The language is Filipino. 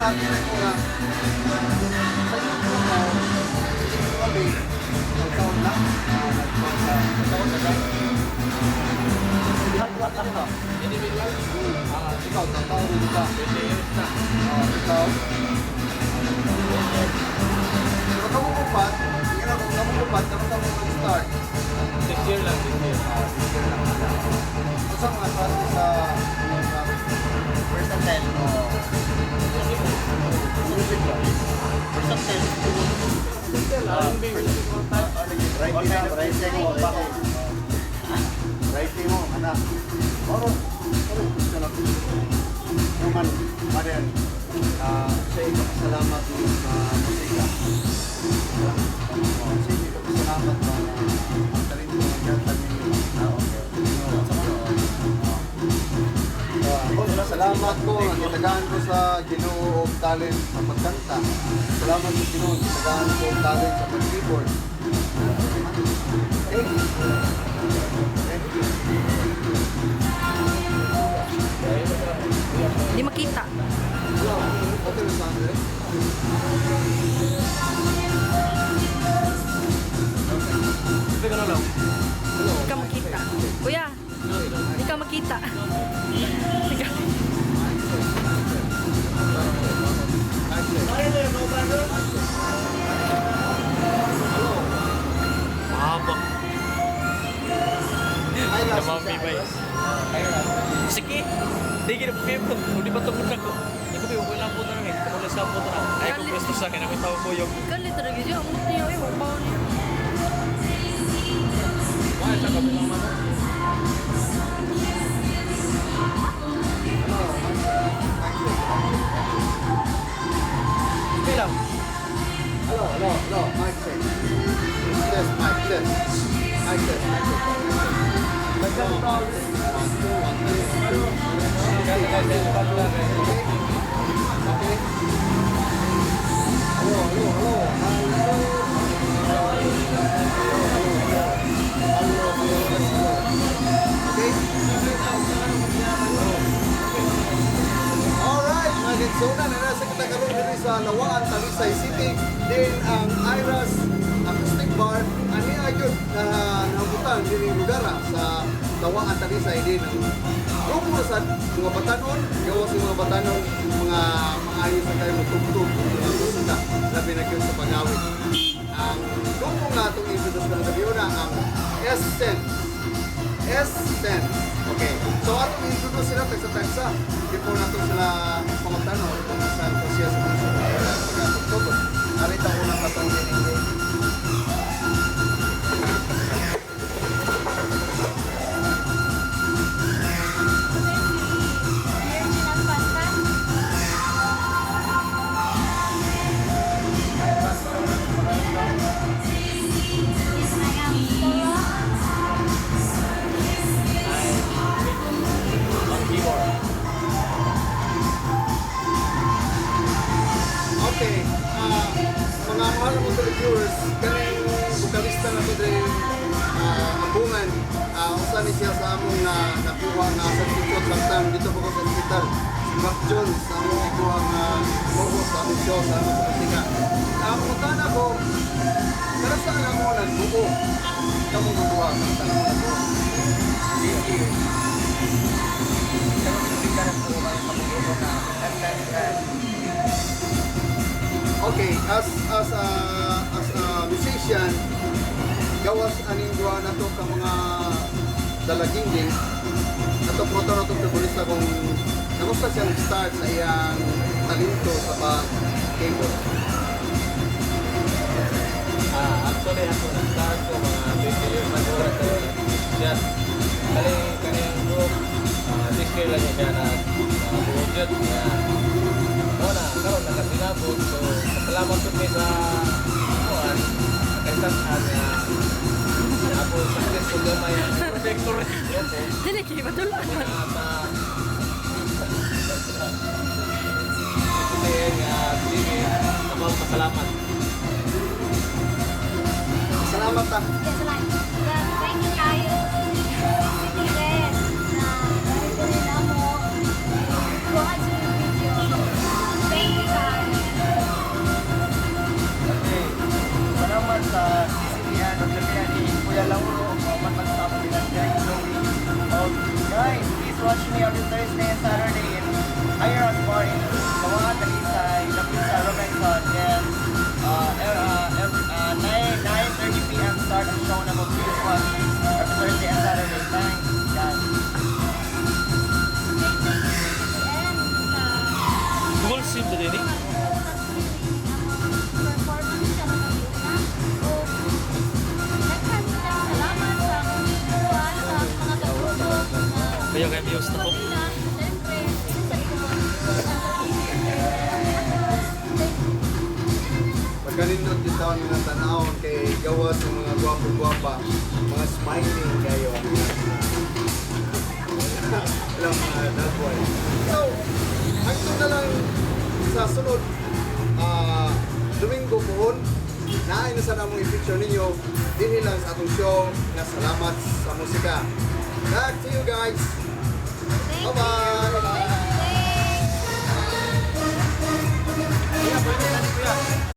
Sabi na ko nga, sa YouTube mo, kami, nagtaon na, nagtaon na lang. Individual? Ikaw, nagtaon rin ka. 20 years na. Ikaw? Kung kamukupat, hindi na kung kamukupat, kapag ka mo mag-start. 6 years lang, 6 years. 6 years lang. Kasi mga klase sa Versatile o music ba? versatile. Writing mo, anak. Oro, gusto na naman, Marian, sa ipapasalamat mo sa musika. Sa ipapasalamat mo ang talento ng jantan ninyo. Salamat ko, nagitagaan ko sa Ginoo og talent sa pagkanta. Salamat sa Ginoo, nagitagaan ko og talent sa pag-keyboard. Thank you. Thank you. Di makita. Hello, okay na Sandra? Hindi ka na lang. Di ka makita. Kuya, di ka makita. Di ka. Mahaba. Ay, last Namami ba yun? Sige. Hindi kinapipot. Hindi ba tungkol ako? Hindi ko piwag lang po na rin. Kumulas lang po na. Ay, kung gusto sa akin, ako tawag ko yung... Galit talaga siya. Ang niya ay mabaw niya. Ay, sa kabilang mano. Hindi lang. Hello, hello, hello, mic check. Test, mic test. Mic test, mic test. One, two, one, two. Okay. Okay. Hello, hello, hello. Okay? Alright, mga Gensona, nasa kita karoon dito sa Lawaan, Talisay City. Din ang Iras Acoustic Bar. Ani ayun na nabutan din yung lugar sa Lawaan, Talisay din. Grupo sa mga batanon, gawa sa mga batanon, mga ayos na kayo magtugtog, mga musika, labi na kayo sa pag-awit. Ang grupo nga itong introduce ko na sabihin na ang Essence. Essence. Okay. So atong introduce sila tagsa-tagsa. Before na ito sila pangagtanong kung saan ko siya sa mga pagkakotog. Narita ko ng katong dinig. Okay, mga mahal mo sa viewers, kaning vokalista na ito din abungan, usa ni siya sa among nakuha nga certificate samtang dito po sa hospital. Si Mark Jones, sa among nakuha nga logo sa among show, sa among politika. Puntaan ako, pero saan ako nagbuo? Kamu magawa, saan ako nagbuo? Okay, as a musician, gawas aning duwa na to ka mga dalaging din. Nato po na itong figurista kung namusta siyang start sa iyang talento sa pag-keyboard. Actually, ako nag-start ko mga 20 years ago ito. Siya, kanyang group, 6 years lang siya na budget niya. Muna, karoon nakasinabot. So, salamat po kayo sa kuhan. Nakaisasan niya. Ako successful naman yung projector. Dili kayo madula. Sige, salamat. Salamat ta. Yes, like, thank you kayo. Sige rin na dahil ko rin ako kuha sa video. Thank you kayo. watch me every Thursday and Saturday in Iron Bar in Kawangan, Talisay, Lapid sa Robinson. And 9:30 p.m. start ang show na please watch every Thursday and Saturday. Thanks, guys. Goal sim sa din eh. Kaya kaya views na ko. Pagkalinod yung taon ng tanawon kay gawas ng mga gwapo-gwapa, mga smiling kayo. Alam mga that boy. So, hanggang na lang sa sunod, Domingo pohon, naay na sa namong i-picture ninyo, dinhi lang sa atong show na salamat sa musika. Back to you guys. Bye-bye!